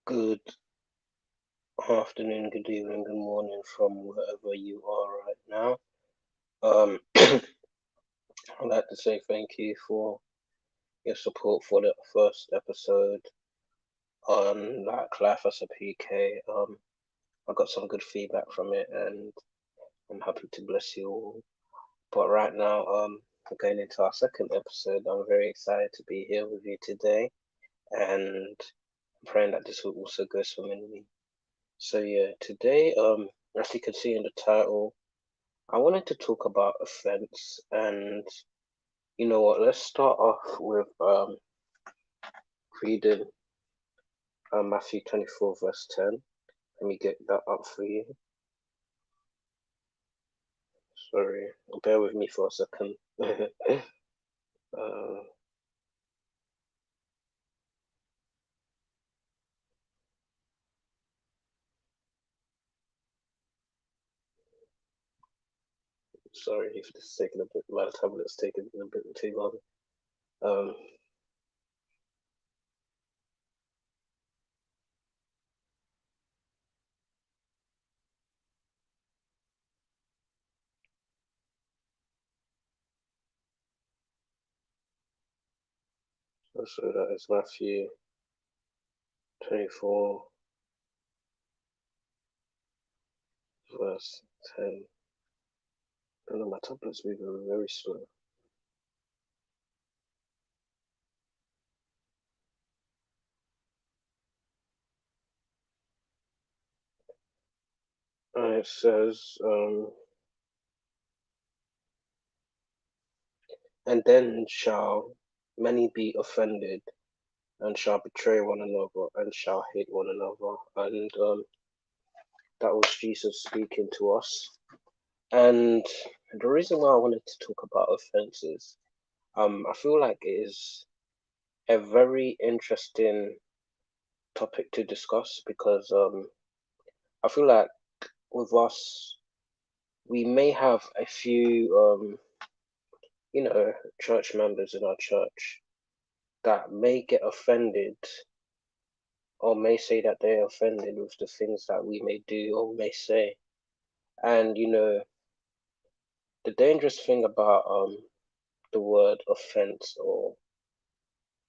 Good afternoon, good evening, good morning from wherever you are right now. I'd like to say thank you for your support for the first episode on like Life as a PK. I got some good feedback from it, and I'm happy to bless you all. But right now, we're going into our second episode. I'm very excited to be here with you today, and I'm praying that this will also go swimmingly. So yeah, today, as you can see in the title, I wanted to talk about offense, and you know what? Let's start off with reading Matthew 24 verse 10. Let me get that up for you. Sorry, bear with me for a second. uh, Sorry if this is taking a bit. My tablet's taking a bit too long. Um, so that is Matthew 24 verse 10. I know my tablet's moving very slow. It says, and then shall many be offended, and shall betray one another, and shall hate one another. And that was Jesus speaking to us. And the reason why I wanted to talk about offenses, I feel like it is a very interesting topic to discuss because I feel like with us, we may have a few, church members in our church that may get offended or may say that they're offended with the things that we may do or may say. And the dangerous thing about the word offense or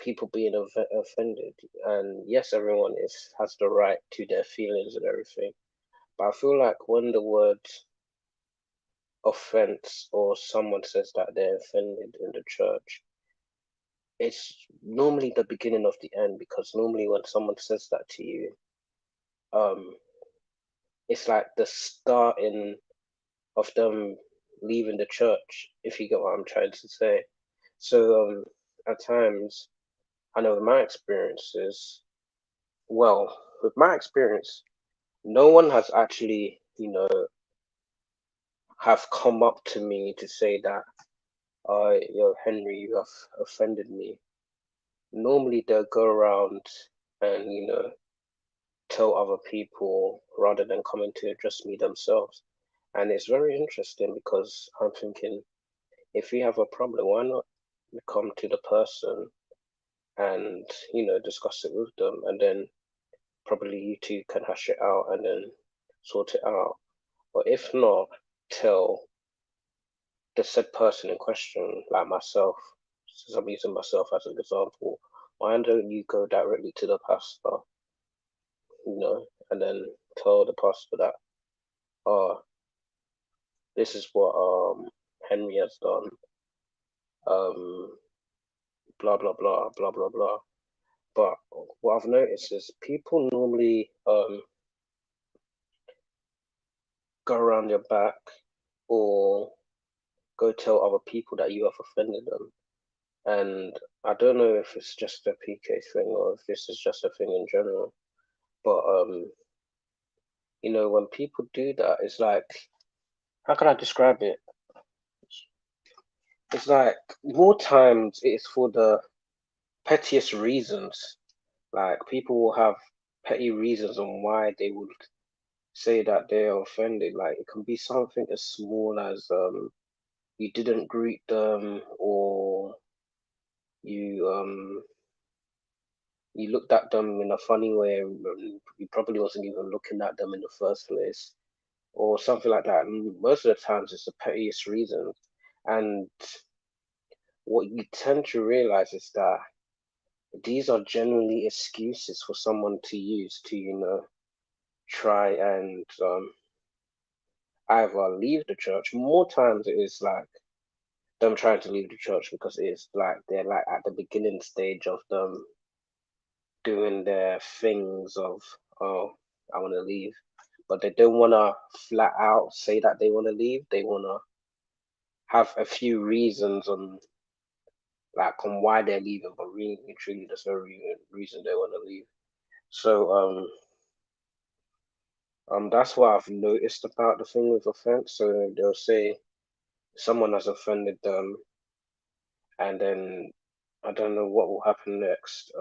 people being offended, and yes, everyone is has the right to their feelings and everything, but I feel like when the word offense or someone says that they're offended in the church, it's normally the beginning of the end because normally when someone says that to you, um, it's like the starting of them leaving the church, if you get what I'm trying to say. So at times, I know my experiences, well, with my experience, no one has actually, have come up to me to say that, Henry, you have offended me. Normally they'll go around and, tell other people rather than coming to address me themselves. And it's very interesting because I'm thinking, if you have a problem, why not come to the person and, discuss it with them, and then probably you two can hash it out and then sort it out. Or if not, tell the said person in question, like myself, since I'm using myself as an example, why don't you go directly to the pastor, and then tell the pastor that, oh, this is what Henry has done, um, blah blah blah blah blah blah. But what I've noticed is people normally go around your back or go tell other people that you have offended them. And I don't know if it's just a PK thing or if this is just a thing in general. But when people do that, it's like, how can I describe it? It's like more times it's for the pettiest reasons. Like people will have petty reasons on why they would say that they're offended. Like it can be something as small as you didn't greet them, or you you looked at them in a funny way, and you probably wasn't even looking at them in the first place, or something like that. And most of the times, it's the pettiest reasons. And what you tend to realize is that these are generally excuses for someone to use to, try and either leave the church. More times, it is like them trying to leave the church because it's like they're like at the beginning stage of them doing their things of, oh, I want to leave, but they don't want to flat out say that they want to leave. They want to have a few reasons on why they're leaving, but really and truly there's no reason they want to leave. So that's what I've noticed about the thing with offense. So they'll say someone has offended them, and then I don't know what will happen next.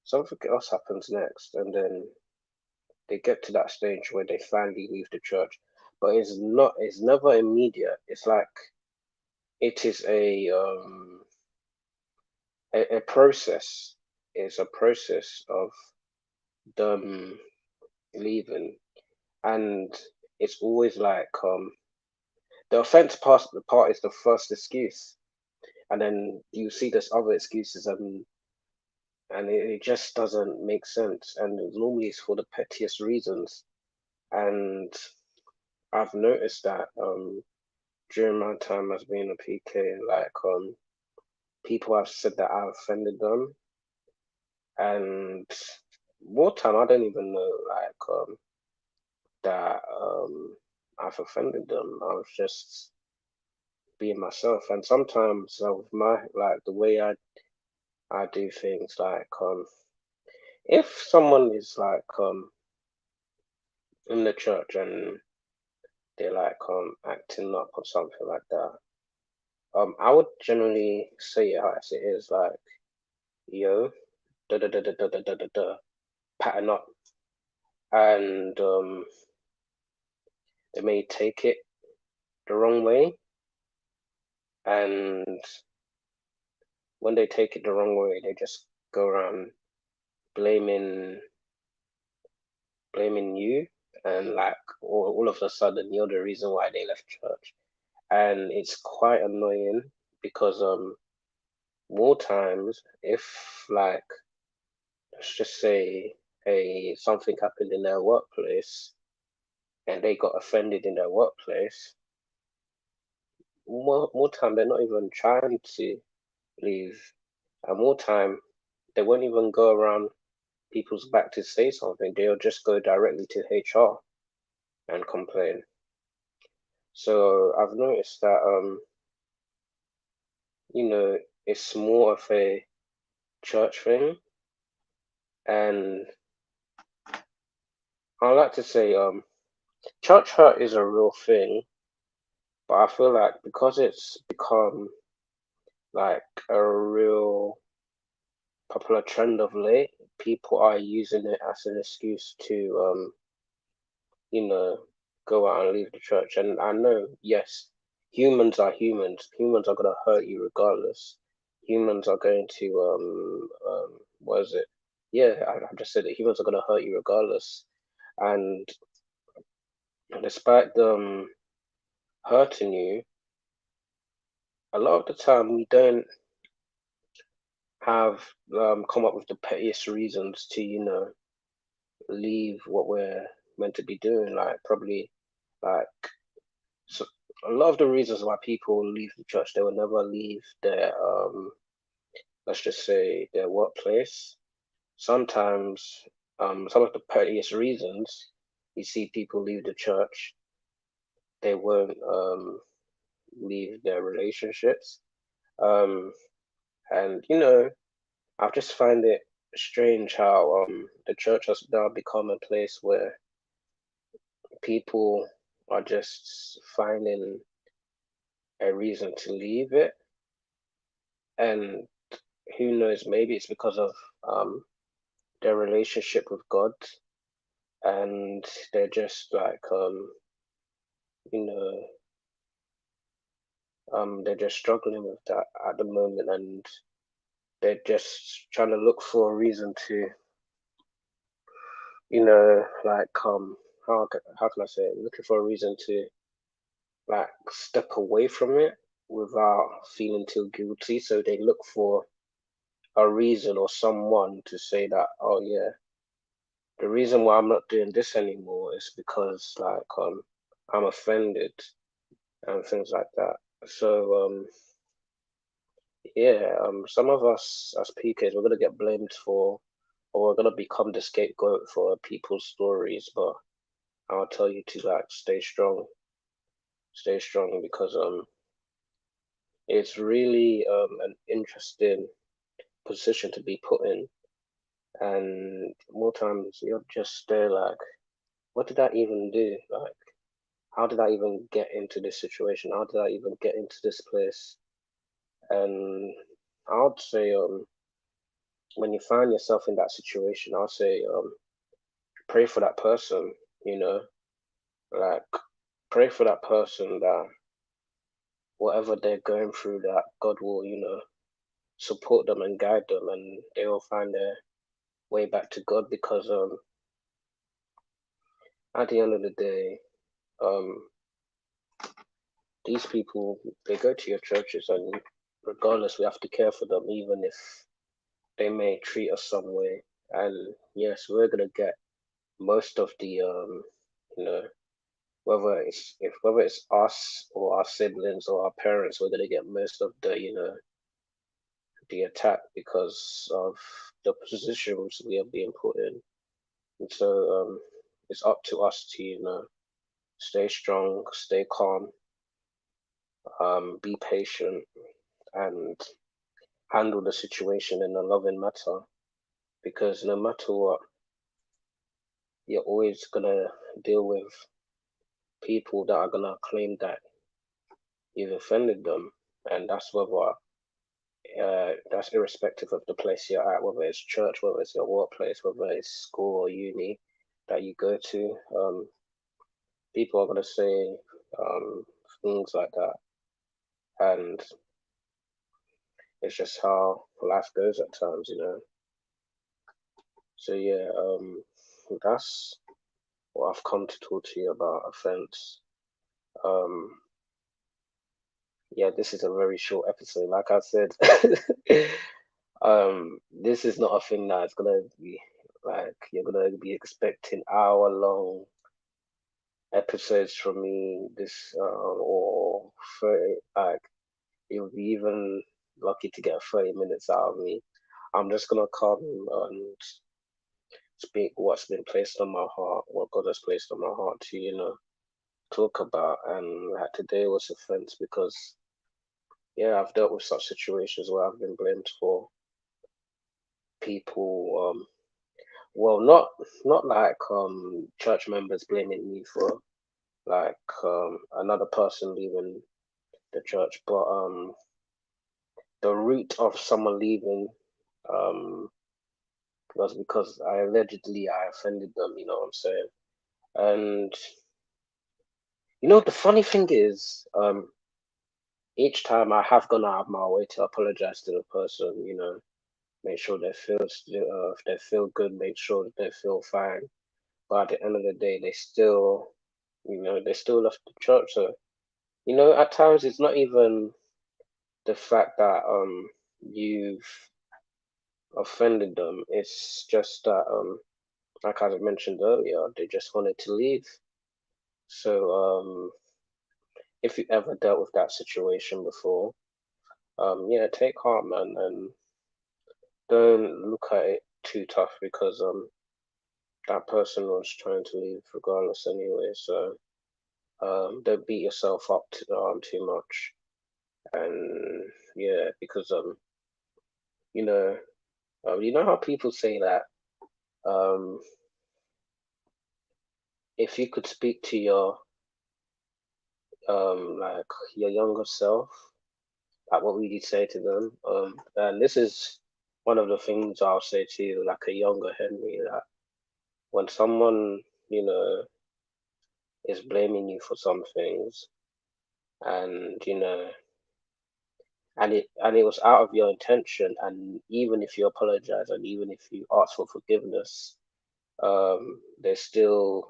Something else happens next, and then they get to that stage where they finally leave the church. But it's never immediate. It's like it is a process. It's a process of them leaving, and it's always like the offense part is the first excuse, and then you see this other excuses, and it just doesn't make sense, and normally it's for the pettiest reasons. And I've noticed that during my time as being a PK, like people have said that I offended them, and more time I don't even know like that I've offended them. I was just being myself, and sometimes with my like the way I do things, like if someone is like in the church and they're like acting up or something like that, I would generally say it as it is, like, yo, da da da da da da da da da, pattern up, and they may take it the wrong way, and when they take it the wrong way, they just go around blaming you, and like all of a sudden you're the reason why they left church, and it's quite annoying because more times if like let's just say something happened in their workplace and they got offended in their workplace, more time they're not even trying to leave, and more time they won't even go around people's back to say something. They'll just go directly to HR and complain. So I've noticed that it's more of a church thing, and I like to say church hurt is a real thing, but I feel like because it's become like a real popular trend of late, people are using it as an excuse to you know, go out and leave the church. And I know, yes, humans are humans. Humans are gonna hurt you regardless. Humans are going to what is it? Yeah, I just said it. Humans are gonna hurt you regardless. And despite them hurting you, a lot of the time we don't have come up with the pettiest reasons to, leave what we're meant to be doing. Like probably like so a lot of the reasons why people leave the church, they will never leave their let's just say their workplace. Sometimes some of the pettiest reasons you see people leave the church, they won't leave their relationships. Um and I just find it strange how the church has now become a place where people are just finding a reason to leave it, and who knows, maybe it's because of their relationship with God, and they're just like you know they're just struggling with that at the moment, and they're just trying to look for a reason to, you know, like how can I say it? Looking for a reason to like step away from it without feeling too guilty. So they look for a reason or someone to say that, oh yeah, the reason why I'm not doing this anymore is because like I'm offended and things like that. So yeah, some of us as PKs we're gonna get blamed for, or we're gonna become the scapegoat for people's stories. But I'll tell you to like stay strong because it's really an interesting position to be put in, and more times you're just there like, what did I even do? Like, how did I even get into this situation? How did I even get into this place? And I would say when you find yourself in that situation, I'll say pray for that person, you know, like pray for that person that whatever they're going through, that God will, you know, support them and guide them, and they will find their way back to God. Because at the end of the day, um, these people they go to your churches, and regardless, we have to care for them, even if they may treat us some way. And yes, we're gonna get most of the you know, whether it's us or our siblings or our parents, we're gonna get most of the, you know, the attack because of the positions we are being put in. And so it's up to us to, you know, stay strong, stay calm, be patient, and handle the situation in a loving manner. Because no matter what, you're always gonna deal with people that are gonna claim that you've offended them, and that's irrespective of the place you're at, whether it's church, whether it's your workplace, whether it's school or uni that you go to. People are gonna say things like that, and it's just how life goes at times, you know. So yeah, that's what I've come to talk to you about offense. Um, yeah, this is a very short episode. Like I said, this is not a thing that's gonna be like you're gonna be expecting hour-long episodes from me. This or 30, like you'll be even lucky to get 30 minutes out of me. I'm just gonna come and speak what's been placed on my heart, what God has placed on my heart to, you know, talk about. And like today was offense because yeah, I've dealt with such situations where I've been blamed for people well not like church members blaming me for like another person leaving the church, but the root of someone leaving um was because I offended them, you know what I'm saying? And you know the funny thing is, each time I have gone out of my way to apologize to the person, you know, make sure if they feel good, make sure that they feel fine. But at the end of the day, they still, you know, they still left the church. So, you know, at times it's not even the fact that you've offended them. It's just that like I mentioned earlier, they just wanted to leave. So if you ever dealt with that situation before, yeah, take heart, man, and don't look at it too tough because that person was trying to leave regardless anyway. So don't beat yourself up too much. And yeah, because you know, you know how people say that um, if you could speak to your like your younger self, like what would you say to them? And this is one of the things I'll say to you, like a younger Henry, that when someone, you know, is blaming you for some things, and you know, and it was out of your intention, and even if you apologize and even if you ask for forgiveness, they still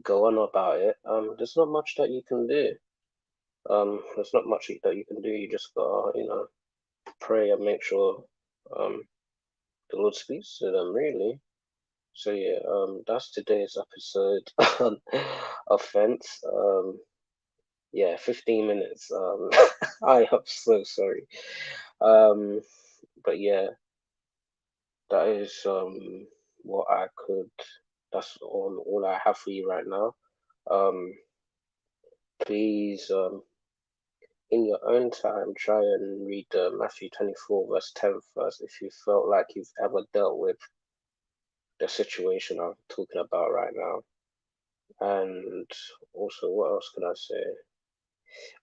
go on about it. There's not much that you can do. There's not much that you can do. You just gotta, pray and make sure um the Lord speaks to them, really. So yeah, that's today's episode on offense. Yeah, 15 minutes. I am so sorry. Um, but yeah, that is what I could. That's all I have for you right now. Um, please, in your own time, try and read Matthew 24 verse 10 first if you felt like you've ever dealt with the situation I'm talking about right now. And also, what else can I say?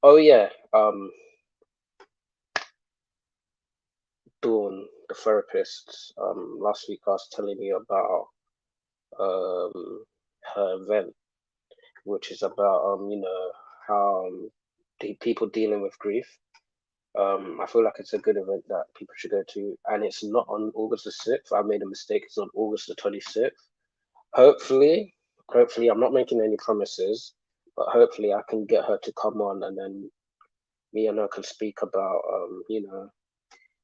Oh yeah, Dawn, the therapist. Last week I was telling you about her event, which is about how the people dealing with grief. I feel like it's a good event that people should go to, and it's not on August the 6th. I made a mistake. It's on August the 26th. Hopefully, hopefully, I'm not making any promises, but hopefully I can get her to come on, and then me and her can speak about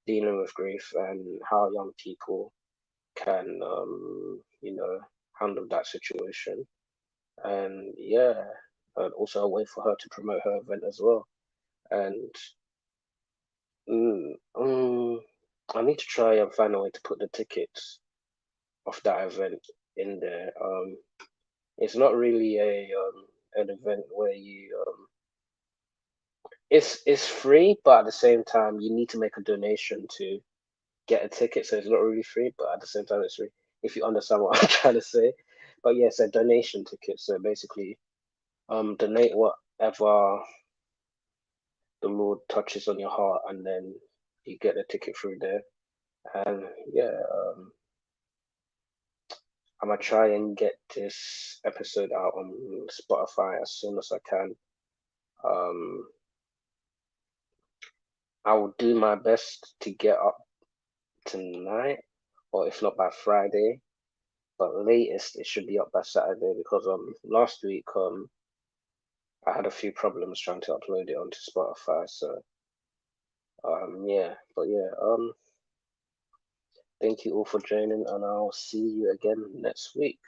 dealing with grief and how young people can handle that situation. And yeah, and also a way for her to promote her event as well. And mm, um, I need to try and find a way to put the tickets of that event in there. It's not really a an event where it's free, but at the same time you need to make a donation to get a ticket, so it's not really free, but at the same time it's free. If you understand what I'm trying to say. But yeah, it's a donation ticket. So basically, donate whatever the Lord touches on your heart, and then you get a ticket through there. And yeah, I'm gonna try and get this episode out on Spotify as soon as I can. Um, I will do my best to get up tonight, or if not by Friday, but latest it should be up by Saturday because last week I had a few problems trying to upload it onto Spotify. So yeah, but yeah, thank you all for joining, and I'll see you again next week.